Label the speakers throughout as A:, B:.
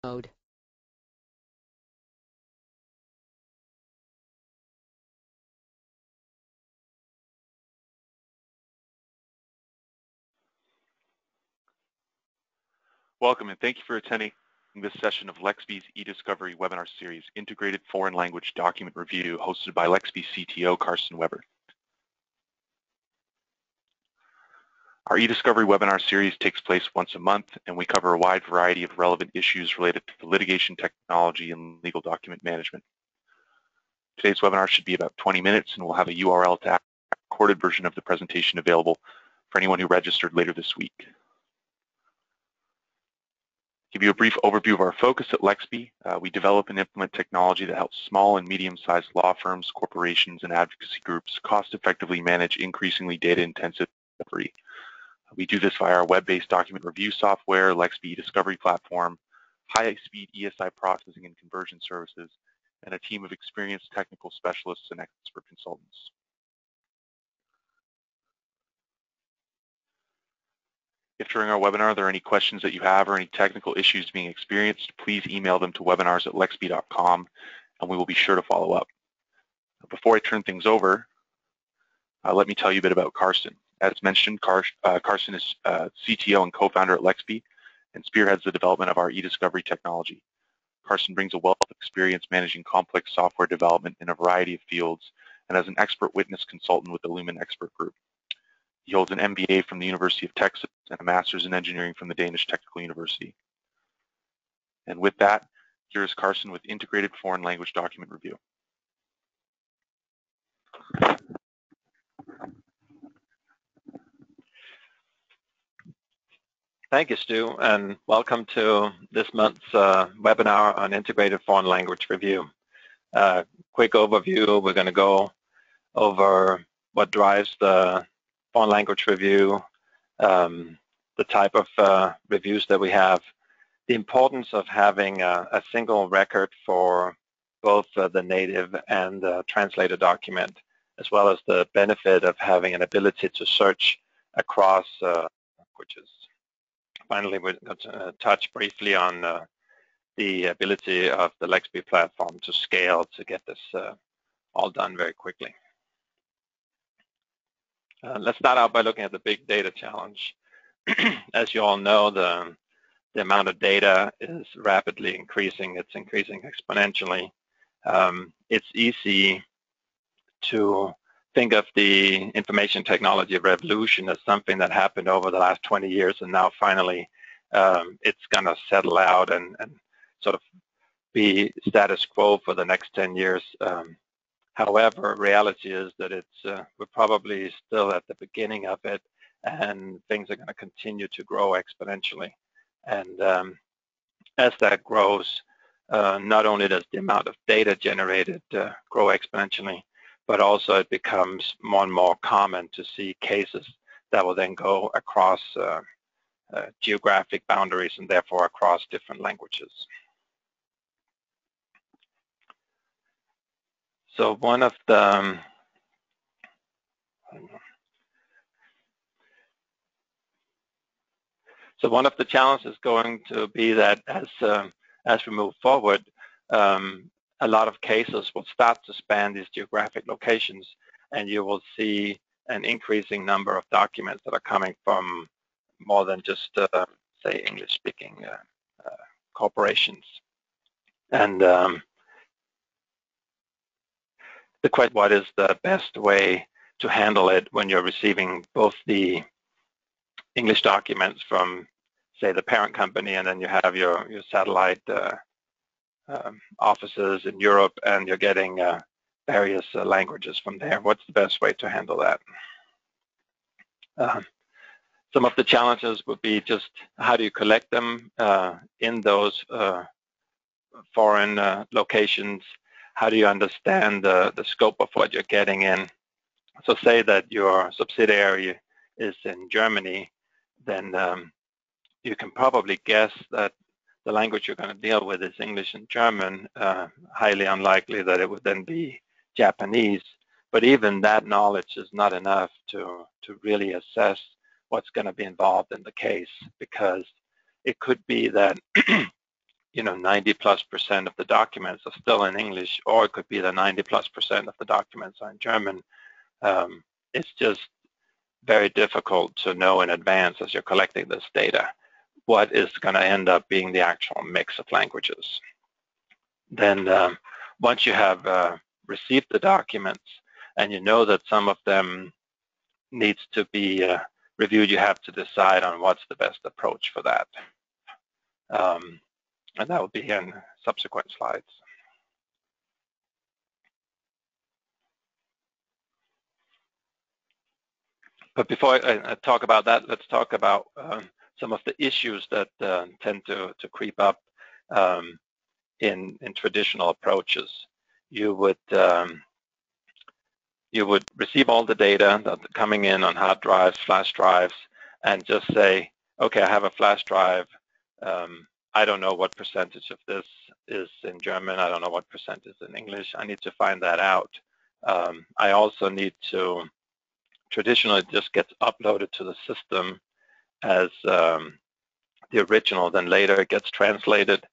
A: mode.
B: Welcome and thank you for attending this session of Lexbe's eDiscovery webinar series, Integrated Foreign Language Document Review, hosted by Lexbe CTO Karsten Weber. Our eDiscovery webinar series takes place once a month, and we cover a wide variety of relevant issues related to litigation technology and legal document management. Today's webinar should be about 20 minutes, and we'll have a URL to access a recorded version of the presentation available for anyone who registered later this week. Give you a brief overview of our focus at Lexbe. We develop and implement technology that helps small and medium-sized law firms, corporations, and advocacy groups cost-effectively manage increasingly data-intensive discovery. We do this via our web-based document review software, Lexbe eDiscovery platform, high-speed ESI processing and conversion services, and a team of experienced technical specialists and expert consultants. If during our webinar there are any questions that you have or any technical issues being experienced, please email them to webinars@lexbe.com and we will be sure to follow up. Before I turn things over, let me tell you a bit about Karsten. As mentioned, Karsten is CTO and co-founder at Lexbe and spearheads the development of our eDiscovery technology. Karsten brings a wealth of experience managing complex software development in a variety of fields and as an expert witness consultant with the Lumen Expert Group. He holds an MBA from the University of Texas and a master's in engineering from the Danish Technical University. And with that, here's Karsten with Integrated Foreign Language Document Review.
C: Thank you, Stu, and welcome to this month's webinar on Integrated Foreign Language Review. Quick overview, we're going to go over what drives the foreign language review, the type of reviews that we have, the importance of having a single record for both the native and the translated document, as well as the benefit of having an ability to search across languages. Finally, we're going to touch briefly on the ability of the Lexbe platform to scale to get this all done very quickly. Let's start out by looking at the big data challenge. As you all know, the amount of data is rapidly increasing. It's increasing exponentially. It's easy to think of the information technology revolution as something that happened over the last 20 years, and now finally it's going to settle out and sort of be status quo for the next 10 years. However, reality is that we're probably still at the beginning of it, and things are going to continue to grow exponentially. And as that grows, not only does the amount of data generated grow exponentially, but also it becomes more and more common to see cases that will then go across geographic boundaries and therefore across different languages. So one of the challenges is going to be that as we move forward, a lot of cases will start to span these geographic locations, and you will see an increasing number of documents that are coming from more than just, say, English-speaking corporations. And the question, what is the best way to handle it when you're receiving both the English documents from, say, the parent company, and then you have your satellite offices in Europe, and you're getting various languages from there? What's the best way to handle that? Some of the challenges would be just how do you collect them in those foreign locations? How do you understand the scope of what you're getting in? So say that your subsidiary is in Germany, then you can probably guess that the language you're going to deal with is English and German. Highly unlikely that it would then be Japanese. But even that knowledge is not enough to really assess what's going to be involved in the case, because it could be that 90+% of the documents are still in English, or it could be that 90+% of the documents are in German. It's just very difficult to know in advance as you're collecting this data what is going to end up being the actual mix of languages. Then once you have received the documents and you know that some of them needs to be reviewed, you have to decide on what's the best approach for that. And that will be in subsequent slides. But before I talk about that, let's talk about some of the issues that tend to creep up in traditional approaches. You would receive all the data that coming in on hard drives, flash drives, and just say, okay, I have a flash drive. I don't know what percentage of this is in German. I don't know what percent is in English. I need to find that out. I also need to, traditionally it just gets uploaded to the system as the original, then later it gets translated,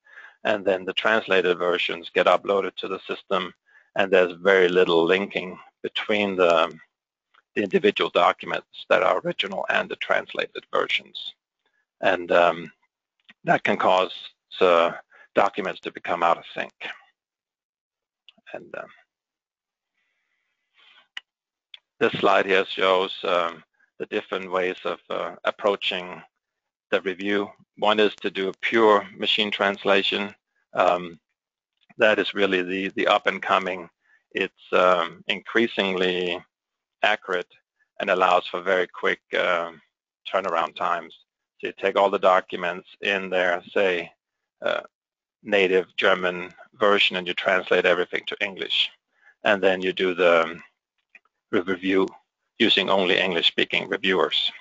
C: and then the translated versions get uploaded to the system, and there's very little linking between the individual documents that are original and the translated versions. And that can cause documents to become out of sync. And this slide here shows the different ways of approaching the review. One is to do a pure machine translation. That is really the up and coming. It's increasingly accurate and allows for very quick turnaround times. So you take all the documents in their, say, native German version, and you translate everything to English. And then you do the review using only English-speaking reviewers.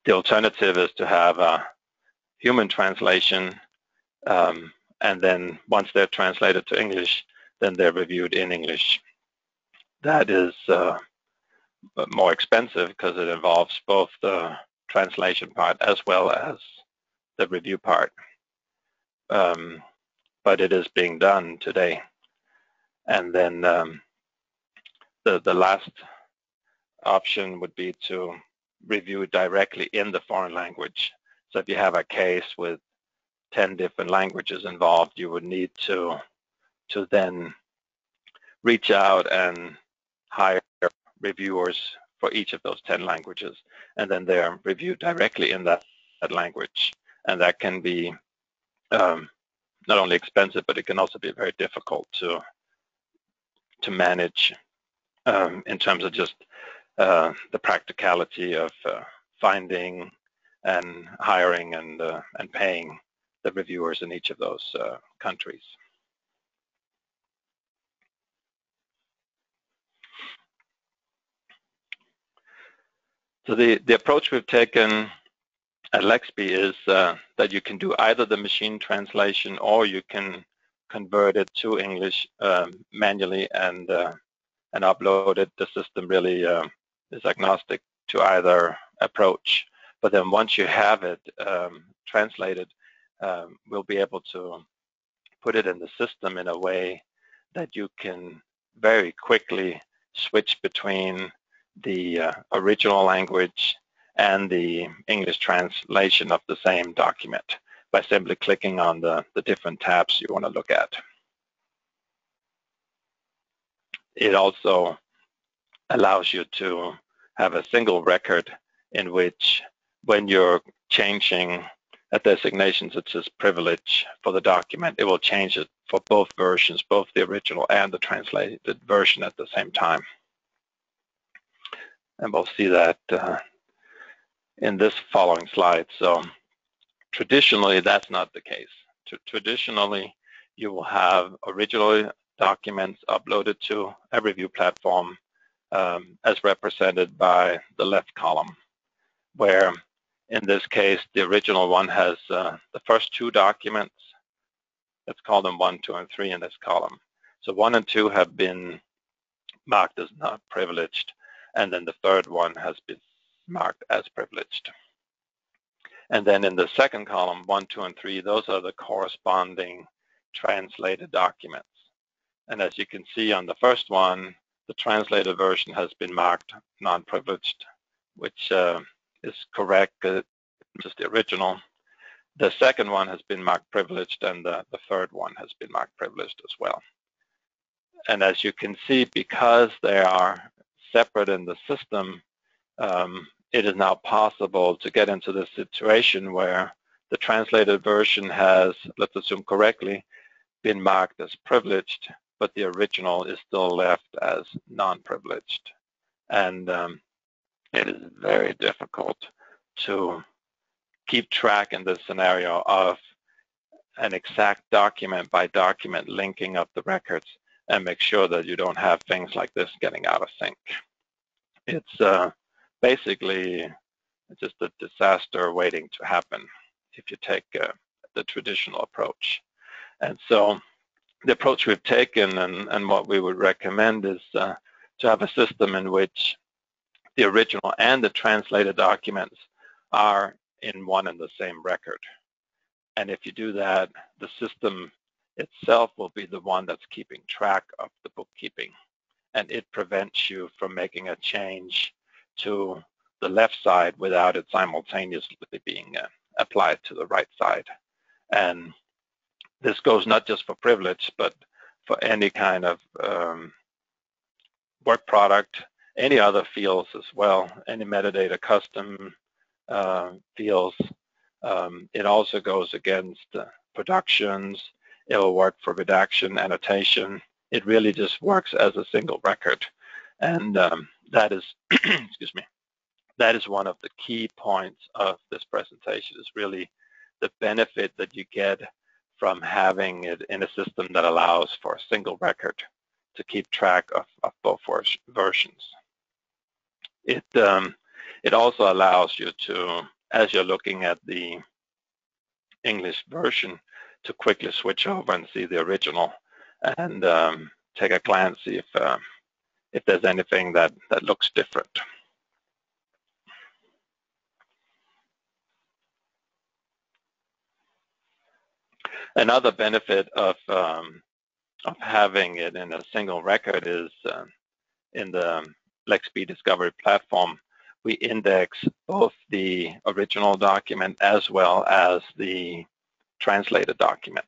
C: The alternative is to have a human translation, and then once they're translated to English, then they're reviewed in English. That is more expensive because it involves both the translation part as well as the review part. But it is being done today. And then the last option would be to review directly in the foreign language. So if you have a case with 10 different languages involved, you would need to then reach out and hire reviewers for each of those 10 languages, and then they're reviewed directly in that language. And that can be not only expensive, but it can also be very difficult to manage in terms of just the practicality of finding and hiring and paying the reviewers in each of those countries. So the approach we've taken at Lexbe is that you can do either the machine translation, or you can convert it to English manually and upload it. The system really is agnostic to either approach. But then once you have it translated, we'll be able to put it in the system in a way that you can very quickly switch between the original language and the English translation of the same document by simply clicking on the different tabs you want to look at. It also allows you to have a single record in which, when you're changing a designation such as privilege for the document, it will change it for both versions, both the original and the translated version at the same time. And we'll see that in this following slide. So traditionally, that's not the case. Traditionally, you will have original documents uploaded to a review platform as represented by the left column, where in this case, the original one has the first two documents. Let's call them 1, 2, and 3 in this column. So 1 and 2 have been marked as not privileged, and then the third one has been marked as privileged. And then in the second column, 1, 2, and 3, those are the corresponding translated documents. And as you can see on the first one, the translated version has been marked non-privileged, which is correct, just the original. The second one has been marked privileged, and the third one has been marked privileged as well. And as you can see, because they are separate in the system, it is now possible to get into this situation where the translated version has, let's assume correctly, been marked as privileged, but the original is still left as non-privileged. And it is very difficult to keep track in this scenario of an exact document by document linking up the records and make sure that you don't have things like this getting out of sync. It's basically just a disaster waiting to happen if you take the traditional approach. And so the approach we've taken and what we would recommend is to have a system in which the original and the translated documents are in one and the same record. And if you do that, the system itself will be the one that's keeping track of the bookkeeping. And it prevents you from making a change to the left side without it simultaneously being applied to the right side. And this goes not just for privilege, but for any kind of work product, any other fields as well, any metadata custom fields. It also goes against productions. It will work for redaction, annotation. It really just works as a single record. And that is, excuse me, that is one of the key points of this presentation, is really the benefit that you get from having it in a system that allows for a single record to keep track of both versions. It also allows you to, as you're looking at the English version, to quickly switch over and see the original and take a glance, see if there's anything that looks different. Another benefit of having it in a single record is in the FlexP Discovery platform, we index both the original document as well as the translated document.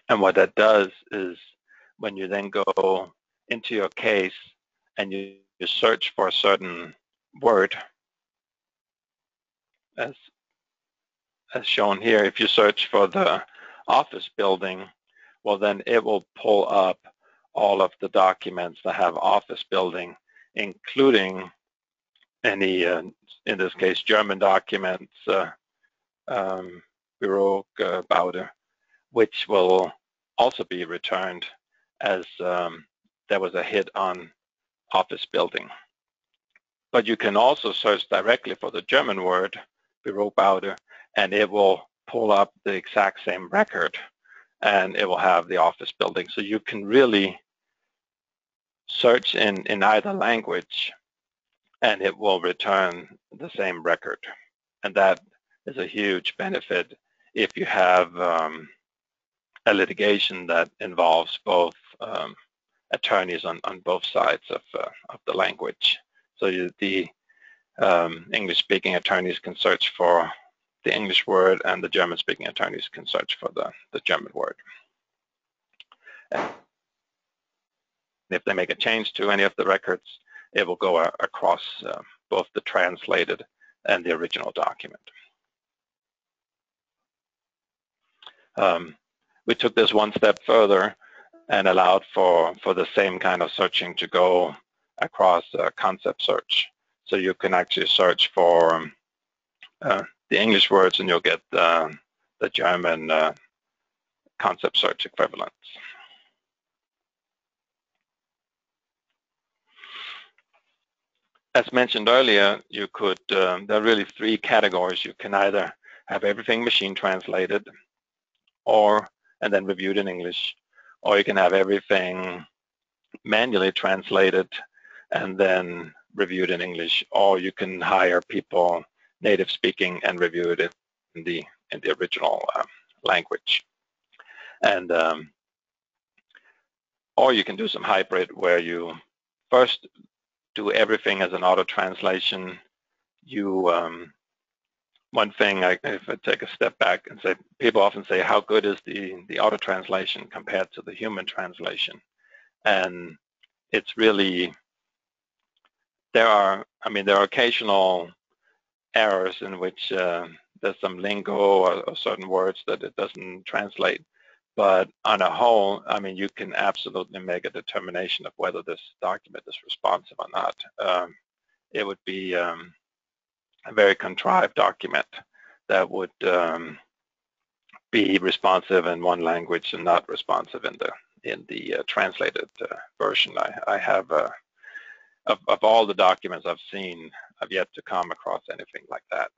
C: And what that does is when you then go into your case and you search for a certain word, as shown here, if you search for the office building, well then it will pull up all of the documents that have office building, including any, in this case, German documents, Büro Baude, which will also be returned as there was a hit on office building. But you can also search directly for the German word, Büro Baude, and it will pull up the exact same record, and it will have the office building. So you can really search in either language, and it will return the same record. And that is a huge benefit if you have a litigation that involves both attorneys on both sides of the language. So the English-speaking attorneys can search for the English word, and the German-speaking attorneys can search for the German word. And if they make a change to any of the records, it will go across both the translated and the original document. We took this one step further and allowed for the same kind of searching to go across concept search. So you can actually search for the English words, and you'll get the German concept search equivalents. As mentioned earlier, you could, there are really three categories. You can either have everything machine translated and then reviewed in English, or you can have everything manually translated and then reviewed in English, or you can hire people native speaking and review it in the original language. And or you can do some hybrid where you first do everything as an auto translation. One thing, if I take a step back and say, people often say, how good is the auto translation compared to the human translation? And it's really, there are occasional errors in which there's some lingo or certain words that it doesn't translate. But on a whole, you can absolutely make a determination of whether this document is responsive or not. It would be a very contrived document that would be responsive in one language and not responsive in the translated version. I have of all the documents I've seen, I've yet to come across anything like that.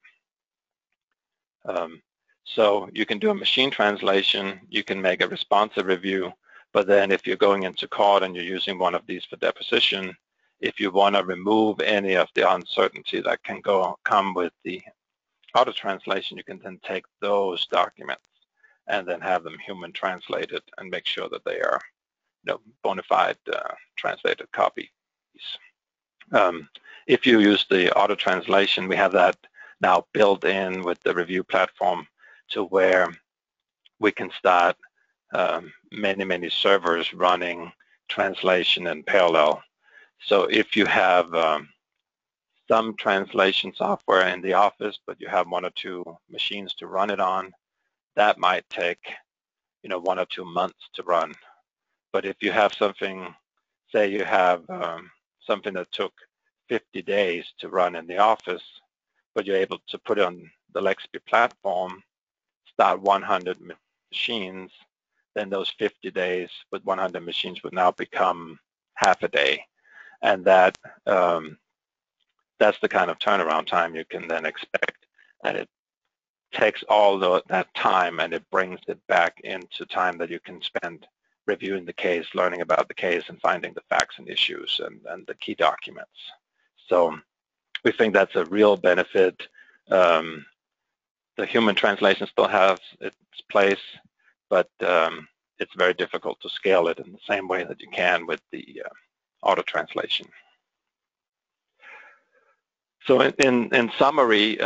C: So you can do a machine translation, you can make a responsive review, but then if you're going into court and you're using one of these for deposition, if you want to remove any of the uncertainty that can come with the auto translation, you can then take those documents and then have them human translated and make sure that they are bona fide translated copies. If you use the auto translation, we have that now built in with the review platform to where we can start many servers running translation in parallel. So if you have some translation software in the office, but you have 1 or 2 machines to run it on, that might take 1 or 2 months to run. But if you have something, say you have something that took 50 days to run in the office, but you're able to put it on the Lexbe platform, start 100 machines, then those 50 days with 100 machines would now become half a day. And that that's the kind of turnaround time you can then expect. And it takes all that time and it brings it back into time that you can spend reviewing the case, learning about the case, and finding the facts and issues and the key documents. So we think that's a real benefit. The human translation still has its place, but it's very difficult to scale it in the same way that you can with the auto translation. So in summary,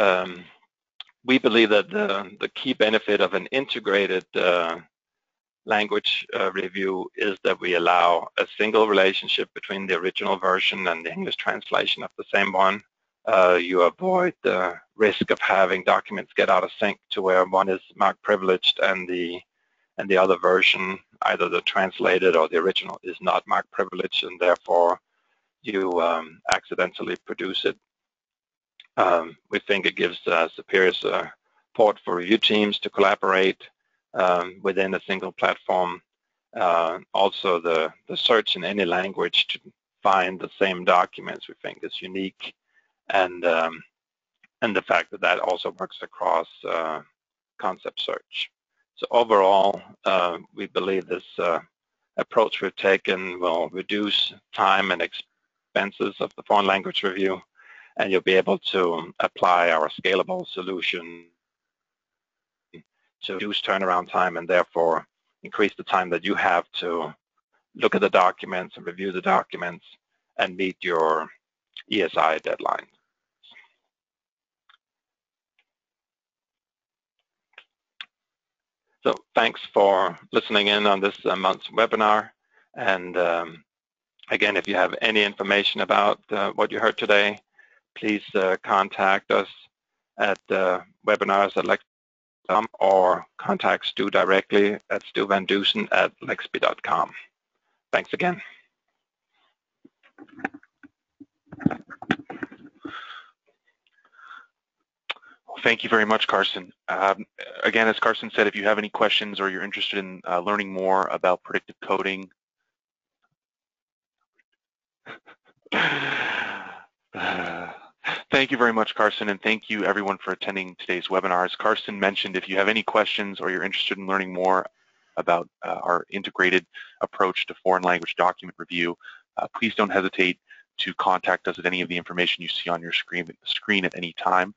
C: we believe that the key benefit of an integrated language review is that we allow a single relationship between the original version and the English translation of the same one. You avoid the risk of having documents get out of sync to where one is marked privileged and the other version, either the translated or the original, is not marked privileged, and therefore you accidentally produce it. We think it gives superior support for review teams to collaborate within a single platform. Also, the search in any language to find the same documents we think is unique, and the fact that that also works across concept search. So overall, we believe this approach we've taken will reduce time and expenses of the foreign language review, and you'll be able to apply our scalable solution to reduce turnaround time and therefore increase the time that you have to look at the documents and review the documents and meet your ESI deadline. So thanks for listening in on this month's webinar. And again, if you have any information about what you heard today, please contact us at webinars@lexbe.com or contact Stu directly at stuvandusen@lexbe.com. Thanks again.
B: Thank you very much, Karsten. Again, as Karsten said, if you have any questions or you're interested in learning more about predictive coding, thank you very much, Karsten, and thank you everyone for attending today's webinar. As Karsten mentioned, if you have any questions or you're interested in learning more about our integrated approach to foreign language document review, please don't hesitate to contact us at any of the information you see on your screen at any time.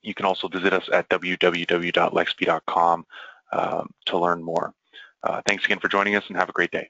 B: You can also visit us at www.lexbe.com to learn more. Thanks again for joining us, and have a great day.